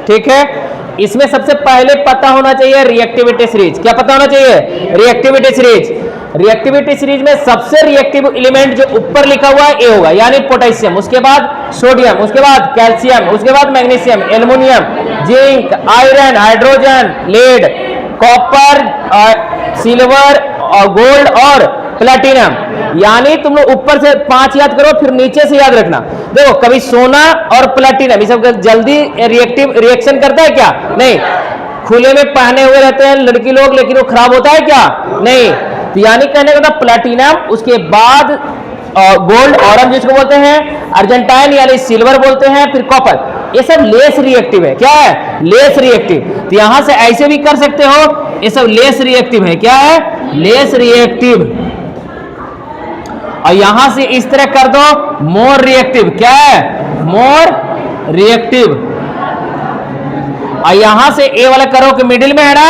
ठीक है। इसमें सबसे पहले पता होना चाहिए रिएक्टिविटी सीरीज। क्या पता होना चाहिए? Reactivity series. रिएक्टिविटी सीरीज में सबसे रिएक्टिव एलिमेंट जो ऊपर लिखा हुआ है ए होगा, यानी पोटेशियम, उसके बाद सोडियम, उसके बाद कैल्शियम, उसके बाद magnesium, aluminium, zinc, iron, hydrogen, lead, copper, silver और गोल्ड और प्लैटिनम। यानी तुम लोग ऊपर से 5 याद करो, फिर नीचे से याद रखना। देखो कभी सोना और प्लैटिनम ये सब जल्दी रिएक्शन करता है क्या? नहीं। खुले में पहने हुए रहते हैं लड़की लोग, लेकिन वो खराब होता है क्या? नहीं। तो यानी कहने का मतलब प्लैटिनम, उसके बाद गोल्ड, ऑरेंज जिसको बोलते हैं, अर्जेंटाइन यानी सिल्वर बोलते हैं, फिर कॉपर, ये सब लेस रिएक्टिव है। क्या है? Less reactive. तो यहां से ऐसे भी कर सकते हो, ये सब लेस रिएक्टिव है। क्या है? Less reactive. और यहां से इस तरह कर दो, मोर रिएक्टिव। क्या है? More reactive. और यहां से ए वाला करो कि मिडिल में है ना,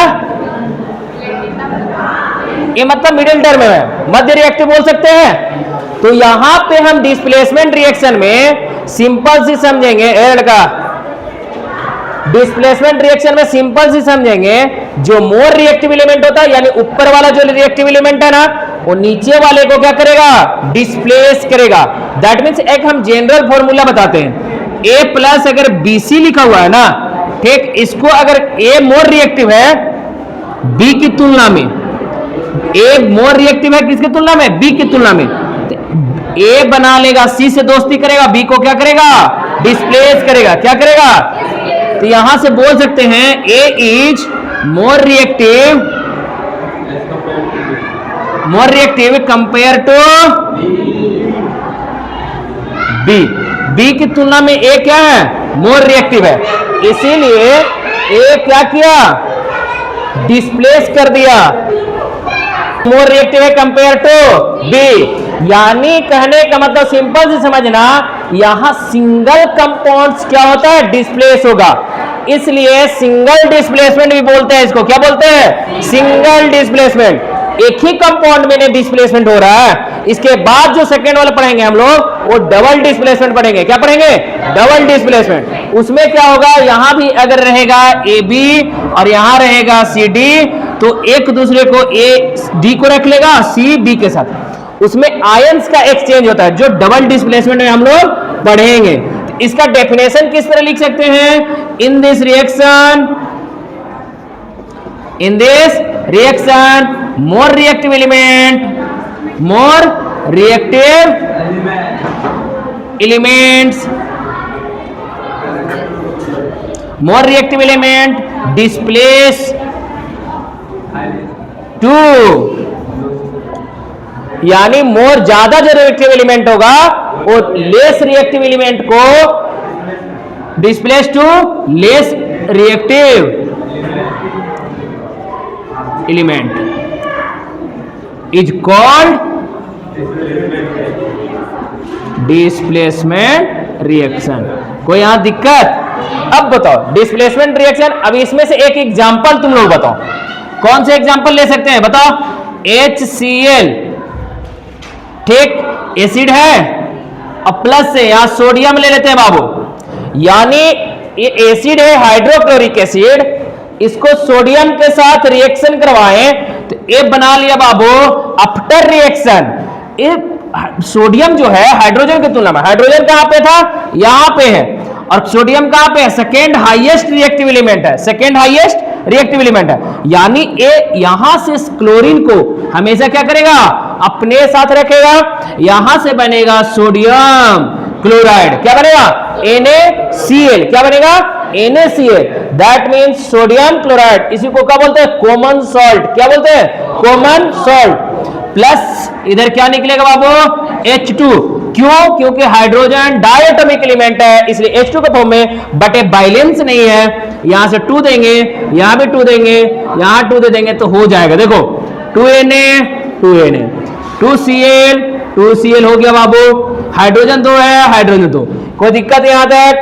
ये मतलब मिडिल टर्म है, मध्य रिएक्टिव बोल सकते हैं। तो यहां पे हम डिस्प्लेसमेंट रिएक्शन में सिंपल सी समझेंगे, ए लड़का, डिस्प्लेसमेंट रिएक्शन में सिंपल सी समझेंगे, जो मोर रिएक्टिव एलिमेंट होता है, यानी ऊपर वाला जो रिएक्टिव एलिमेंट है ना, वो नीचे वाले को क्या करेगा? डिस्प्लेस करेगा। दैट मीन्स एक हम जनरल फॉर्मूला बताते हैं, ए प्लस अगर बीसी लिखा हुआ है ना, ठीक, इसको अगर ए मोर रिएक्टिव है बी की तुलना में, ए मोर रिएक्टिव है किसकी तुलना में? बी की तुलना में। ए बना लेगा, सी से दोस्ती करेगा, बी को क्या करेगा? डिस्प्लेस करेगा। क्या करेगा? तो यहां से बोल सकते हैं A is more reactive compare to B. B की तुलना में ए क्या है? मोर रिएक्टिव है, इसीलिए ए क्या किया? डिस्प्लेस कर दिया। मोर रिएक्टिव है कंपेयर टू बी। यानी कहने का मतलब सिंपल से समझना, यहां सिंगल कंपाउंड्स क्या होता है? डिस्प्लेस होगा, इसलिए सिंगल डिस्प्लेसमेंट भी बोलते हैं इसको। क्या बोलते हैं? Single displacement. एक ही कंपाउंड में डिस्प्लेसमेंट हो रहा है। इसके बाद जो सेकेंड वाला पढ़ेंगे हम लोग, वो डबल डिस्प्लेसमेंट पढ़ेंगे। क्या पढ़ेंगे? Double displacement. उसमें क्या होगा? यहां भी अगर रहेगा ए बी और यहां रहेगा सी डी, तो एक दूसरे को ए डी को रख लेगा, सी बी के साथ, उसमें आयंस का एक्सचेंज होता है, जो डबल डिस्प्लेसमेंट में हम लोग पढ़ेंगे। तो इसका डेफिनेशन किस तरह लिख सकते हैं? In this reaction more reactive element displace to, यानी मोर ज्यादा जो रिएक्टिव एलिमेंट होगा वो लेस रिएक्टिव एलिमेंट को displace to less reactive element is called displacement reaction. कोई यहां दिक्कत? अब बताओ डिस्प्लेसमेंट रिएक्शन। अब इसमें से एक एग्जांपल तुम लोग बताओ, कौन से एग्जांपल ले सकते हैं? बताओ। HCl, ठीक, एसिड है, अब प्लस से यहां सोडियम ले लेते हैं बाबू, यानी ये एसिड है हाइड्रोक्लोरिक एसिड, इसको सोडियम के साथ रिएक्शन करवाएं तो ये बना लिया बाबू आफ्टर रिएक्शन। ये सोडियम जो है हाइड्रोजन की तुलना में, हाइड्रोजन कहां पे था? यहां पे है, और सोडियम कहां पे है? सेकेंड हाईएस्ट रिएक्टिव एलिमेंट है, सेकेंड हाईएस्ट रिएक्टिव एलिमेंट है। यानी ये यहां से क्लोरीन को हमेशा क्या करेगा? अपने साथ रखेगा। यहां से बनेगा सोडियम क्लोराइड। क्या बनेगा? NaCl। क्या बनेगा? NaCl। That means sodium chloride. इसी को क्या बोलते हैं? Common salt. क्या बोलते हैं? Common salt. प्लस इधर क्या निकलेगा बाबू? H2। क्यों? क्योंकि हाइड्रोजन डायटोमिक एलिमेंट है, इसलिए H2 के फॉर्म में, बट बैलेंस नहीं है। यहां से 2 देंगे, यहां भी 2 देंगे, यहां 2 दे देंगे तो हो जाएगा। देखो 2Na 2Na 2Cl 2Cl हो गया बाबू। हाइड्रोजन 2 है, हाइड्रोजन 2, कोई दिक्कत यहां तक?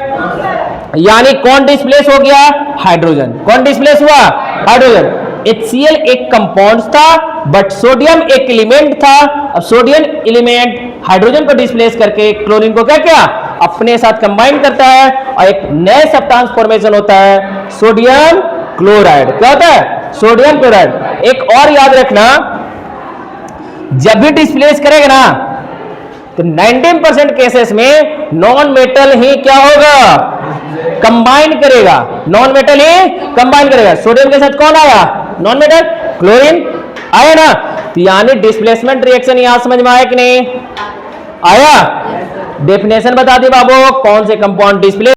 यानी कौन डिस्प्लेस हो गया? हाइड्रोजन। कौन डिस्प्लेस हुआ? हाइड्रोजन। HCl एक कंपाउंड था, बट सोडियम एक एलिमेंट था। अब सोडियम एलिमेंट हाइड्रोजन को डिस्प्लेस करके क्लोरीन को क्या किया? अपने साथ कंबाइन करता है और एक नए सब्सटेंस फॉर्मेशन होता है सोडियम क्लोराइड। क्या होता है? Sodium chloride. एक और याद रखना, जब भी डिस्प्लेस करेगा ना तो 19% केसेस में नॉन मेटल ही क्या होगा? कंबाइन करेगा। नॉन मेटल ही कंबाइन करेगा। सोडियम के साथ कौन आया? नॉन मेटल, क्लोरीन आया ना। तो यानी डिस्प्लेसमेंट रिएक्शन यहां समझ में आया कि नहीं आया? डेफिनेशन बता दी बाबू, कौन से कंपाउंड डिस्प्लेस